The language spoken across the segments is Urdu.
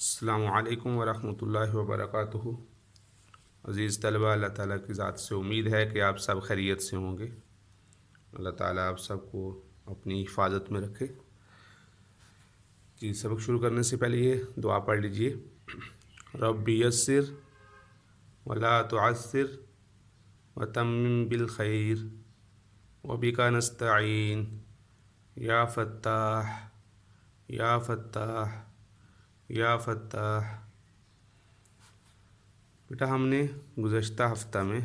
السلام علیکم ورحمۃ اللہ وبرکاتہ۔ عزیز طلبہ، اللہ تعالیٰ کی ذات سے امید ہے کہ آپ سب خیریت سے ہوں گے۔ اللہ تعالیٰ آپ سب کو اپنی حفاظت میں رکھے۔ جی، سبق شروع کرنے سے پہلے یہ دعا پڑھ لیجئے۔ رب یسر ولا تعسر وتمم بالخیر وبک نستعین یا فتاح یا فتاح یا فتاح۔ بیٹا، ہم نے گزشتہ ہفتہ میں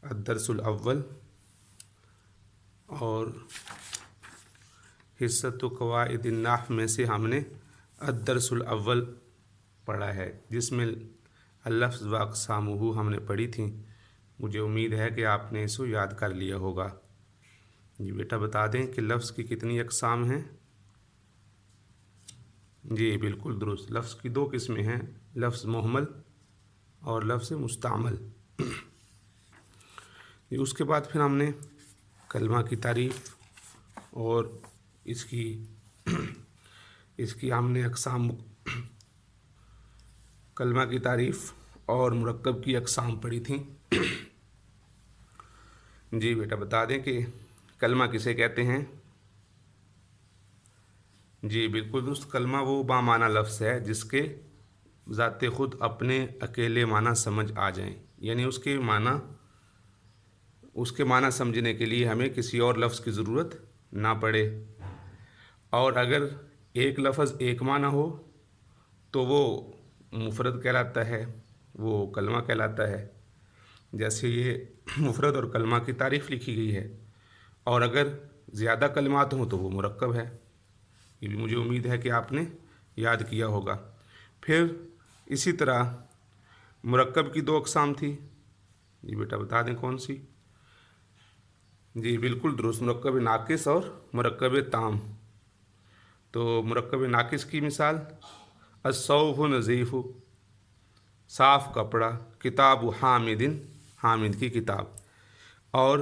الدرس الاول اور حصۃ قواعد النحو میں سے ہم نے الدرس الاول پڑھا ہے، جس میں اللفظ و اقسامہ ہم نے پڑھی تھیں۔ مجھے امید ہے کہ آپ نے اسے یاد کر لیا ہوگا۔ جی بیٹا، بتا دیں کہ لفظ کی کتنی اقسام ہیں؟ جی بالکل درست، لفظ کی دو قسمیں ہیں، لفظ محمل اور لفظ مستعمل۔ اس کے بعد پھر ہم نے کلمہ کی تعریف اور اس کی ہم نے اقسام، کلمہ کی تعریف اور مرکب کی اقسام پڑھی تھیں۔ جی بیٹا، بتا دیں کہ کلمہ کسے کہتے ہیں؟ جی بالکل درست، کلمہ وہ بامعنی لفظ ہے جس کے ذات خود اپنے اکیلے معنی سمجھ آ جائیں، یعنی اس کے معنی سمجھنے کے لیے ہمیں کسی اور لفظ کی ضرورت نہ پڑے۔ اور اگر ایک لفظ ایک معنی ہو تو وہ مفرد کہلاتا ہے، وہ کلمہ کہلاتا ہے، جیسے یہ مفرد اور کلمہ کی تعریف لکھی گئی ہے۔ اور اگر زیادہ کلمات ہوں تو وہ مرکب ہے۔ یہ بھی مجھے امید ہے کہ آپ نے یاد کیا ہوگا۔ پھر اسی طرح مرکب کی دو اقسام تھی۔ جی بیٹا، بتا دیں کون سی؟ جی بالکل درست، مرکب ناقص اور مرکب تام۔ تو مرکب ناقص کی مثال الصوف نظیف، صاف کپڑا، کتاب حامد، حامد کی کتاب۔ اور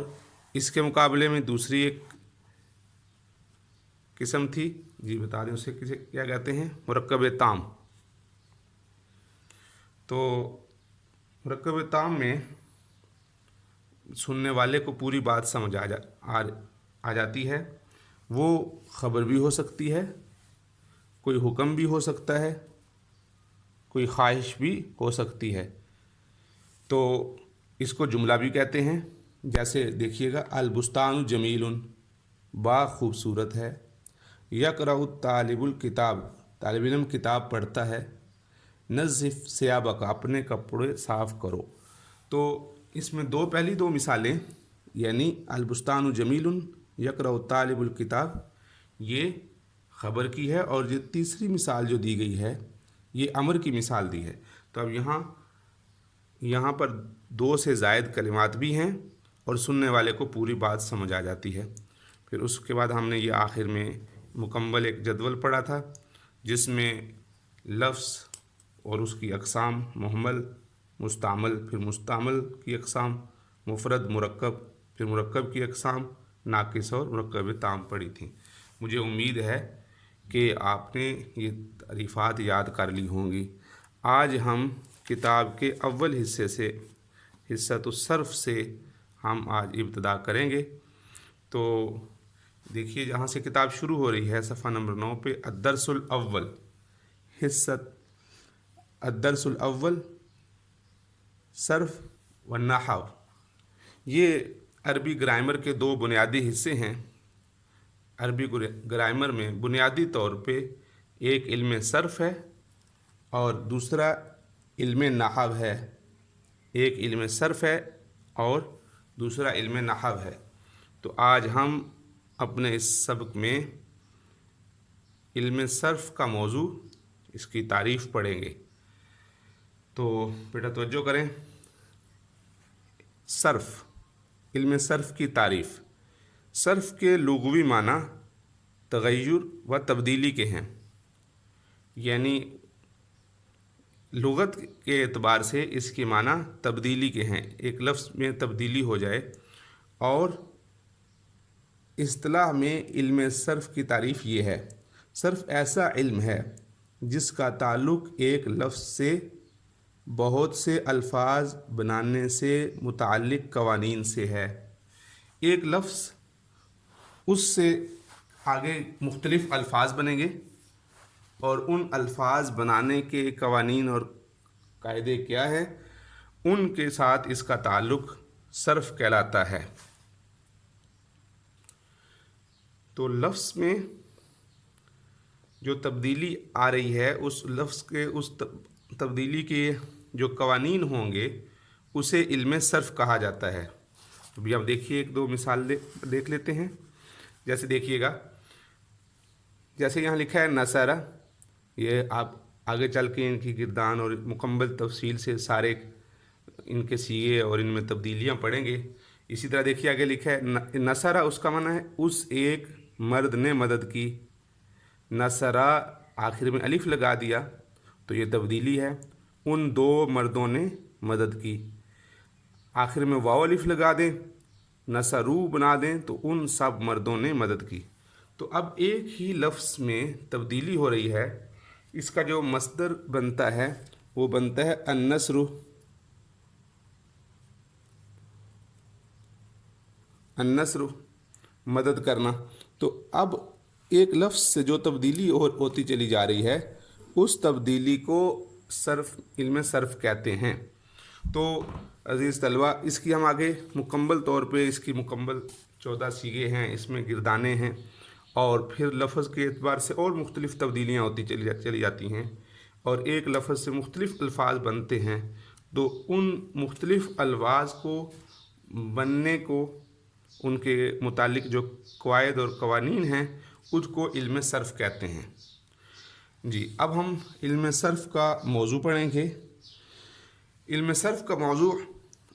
اس کے مقابلے میں دوسری ایک قسم تھی، جی بتا دیں اسے کیا کہتے ہیں؟ مرکب تام۔ تو مرکب تام میں سننے والے کو پوری بات سمجھ آ جاتی ہے۔ وہ خبر بھی ہو سکتی ہے، کوئی حکم بھی ہو سکتا ہے، کوئی خواہش بھی ہو سکتی ہے۔ تو اس کو جملہ بھی کہتے ہیں۔ جیسے دیکھیے گا، البستان جمیل، باغ خوبصورت ہے۔ یقرأ الطالب الکتاب، طالب علم کتاب پڑھتا ہے۔ نظف ثیابک، اپنے کپڑے صاف کرو۔ تو اس میں پہلی دو مثالیں، یعنی البستان جمیل، یقرأ الطالب الکتاب، یہ خبر کی ہے، اور یہ تیسری مثال جو دی گئی ہے یہ امر کی مثال دی ہے۔ تو اب یہاں پر دو سے زائد کلمات بھی ہیں اور سننے والے کو پوری بات سمجھ آ جاتی ہے۔ پھر اس کے بعد ہم نے یہ آخر میں مکمل ایک جدول پڑھا تھا، جس میں لفظ اور اس کی اقسام، محمل، مستعمل، پھر مستعمل کی اقسام، مفرد، مرکب، پھر مرکب کی اقسام، ناقص اور مرکب تام پڑھی تھیں۔ مجھے امید ہے کہ آپ نے یہ تعریفات یاد کر لی ہوں گی۔ آج ہم کتاب کے اول حصے سے، حصۃ الصرف سے ہم آج ابتدا کریں گے۔ تو دیکھیے، جہاں سے کتاب شروع ہو رہی ہے صفحہ نمبر 9 پہ، الدرس الاول، الدرس الاول صرف والنحو۔ یہ عربی گرامر کے دو بنیادی حصے ہیں۔ عربی گرامر میں بنیادی طور پہ ایک علم صرف ہے اور دوسرا علم نحو ہے۔ ایک علم صرف ہے اور دوسرا علم نحو ہے۔ تو آج ہم اپنے اس سبق میں علم صرف کا موضوع، اس کی تعریف پڑھیں گے۔ تو بیٹا توجہ کریں، صرف، علم صرف کی تعریف۔ صرف کے لغوی معنی تغیر و تبدیلی کے ہیں، یعنی لغت کے اعتبار سے اس کے معنی تبدیلی کے ہیں، ایک لفظ میں تبدیلی ہو جائے۔ اور اصطلاح میں علم صرف کی تعریف یہ ہے صرف ایسا علم ہے جس کا تعلق ایک لفظ سے بہت سے الفاظ بنانے سے متعلق قوانین سے ہے۔ ایک لفظ، اس سے آگے مختلف الفاظ بنیں گے اور ان الفاظ بنانے کے قوانین اور قاعدے کیا ہے، ان کے ساتھ اس کا تعلق صرف کہلاتا ہے۔ تو لفظ میں جو تبدیلی آ رہی ہے، اس لفظ کے اس تبدیلی کے جو قوانین ہوں گے اسے علم صرف کہا جاتا ہے۔ ابھی آپ دیکھیے ایک دو مثال دیکھ لیتے ہیں۔ جیسے دیکھیے گا، جیسے یہاں لکھا ہے نصرہ، یہ آپ آگے چل کے ان کی گردان اور مکمل تفصیل سے سارے ان کے سیغے اور ان میں تبدیلیاں پڑھیں گے۔ اسی طرح دیکھیے آگے لکھا ہے نصرہ، اس کا معنی ہے اس ایک مرد نے مدد کی۔ نصرہ آخر میں الف لگا دیا تو یہ تبدیلی ہے، ان دو مردوں نے مدد کی۔ آخر میں واو الف لگا دیں، نصرو بنا دیں تو ان سب مردوں نے مدد کی۔ تو اب ایک ہی لفظ میں تبدیلی ہو رہی ہے، اس کا جو مصدر بنتا ہے وہ بنتا ہے النصر، النصر مدد کرنا۔ تو اب ایک لفظ سے جو تبدیلی ہوتی چلی جا رہی ہے، اس تبدیلی کو صرف علم صرف کہتے ہیں۔ تو عزیز طلبہ، اس کی ہم آگے مکمل طور پہ اس کی مکمل 14 سیغے ہیں، اس میں گردانے ہیں، اور پھر لفظ کے اعتبار سے اور مختلف تبدیلیاں ہوتی چلی جاتی ہیں، اور ایک لفظ سے مختلف الفاظ بنتے ہیں۔ تو ان مختلف الفاظ کو بننے کو، ان کے متعلق جو قواعد اور قوانین ہیں، اس کو علم صرف کہتے ہیں۔ جی، اب ہم علم صرف کا موضوع پڑھیں گے۔ علم صرف کا موضوع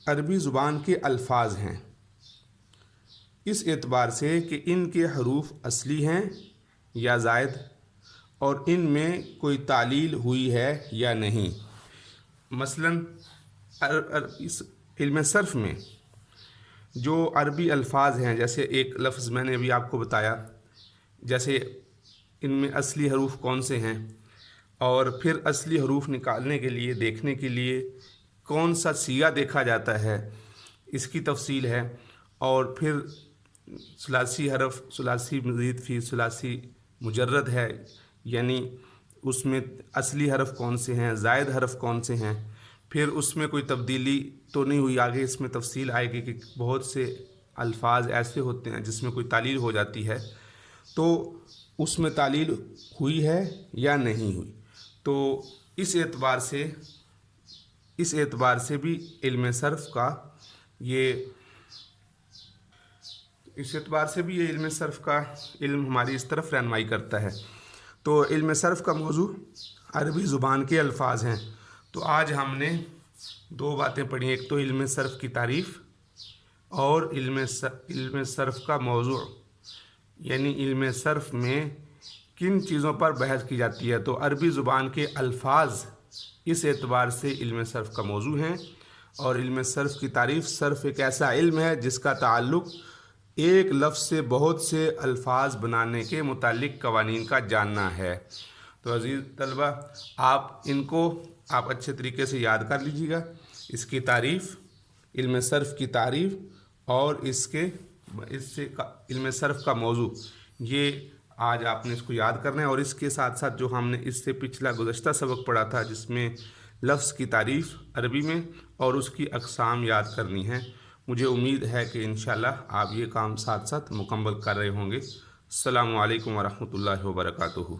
عربی زبان کے الفاظ ہیں، اس اعتبار سے کہ ان کے حروف اصلی ہیں یا زائد، اور ان میں کوئی تعلیل ہوئی ہے یا نہیں۔ مثلاً اس علم صرف میں جو عربی الفاظ ہیں، جیسے ایک لفظ میں نے ابھی آپ کو بتایا، جیسے ان میں اصلی حروف کون سے ہیں، اور پھر اصلی حروف نکالنے کے لیے، دیکھنے کے لیے کون سا سیغہ دیکھا جاتا ہے، اس کی تفصیل ہے۔ اور پھر ثلاثی حرف، ثلاثی مزید فی ثلاثی مجرد ہے، یعنی اس میں اصلی حرف کون سے ہیں، زائد حرف کون سے ہیں۔ پھر اس میں کوئی تبدیلی تو نہیں ہوئی، آگے اس میں تفصیل آئے گی کہ بہت سے الفاظ ایسے ہوتے ہیں جس میں کوئی تعلیل ہو جاتی ہے، تو اس میں تعلیل ہوئی ہے یا نہیں ہوئی۔ تو اس اعتبار سے بھی علم صرف کا علم صرف کا علم ہماری اس طرف رہنمائی کرتا ہے۔ تو علم صرف کا موضوع عربی زبان کے الفاظ ہیں۔ تو آج ہم نے دو باتیں پڑھی، ایک تو علم صرف کی تعریف اور علم صرف کا موضوع، یعنی علم صرف میں کن چیزوں پر بحث کی جاتی ہے۔ تو عربی زبان کے الفاظ اس اعتبار سے علم صرف کا موضوع ہیں، اور علم صرف کی تعریف، صرف ایک ایسا علم ہے جس کا تعلق ایک لفظ سے بہت سے الفاظ بنانے کے متعلق قوانین کا جاننا ہے۔ تو عزیز طلبہ، آپ اچھے طریقے سے یاد کر لیجیے گا اس کی تعریف، علم صرف کی تعریف، اور اس سے علم صرف کا موضوع، یہ آج آپ نے اس کو یاد کرنا ہے۔ اور اس کے ساتھ ساتھ جو ہم نے اس سے پچھلا گزشتہ سبق پڑھا تھا، جس میں لفظ کی تعریف عربی میں اور اس کی اقسام یاد کرنی ہے، مجھے امید ہے کہ انشاءاللہ آپ یہ کام ساتھ ساتھ مکمل کر رہے ہوں گے۔ السلام علیکم ورحمۃ اللہ وبرکاتہ۔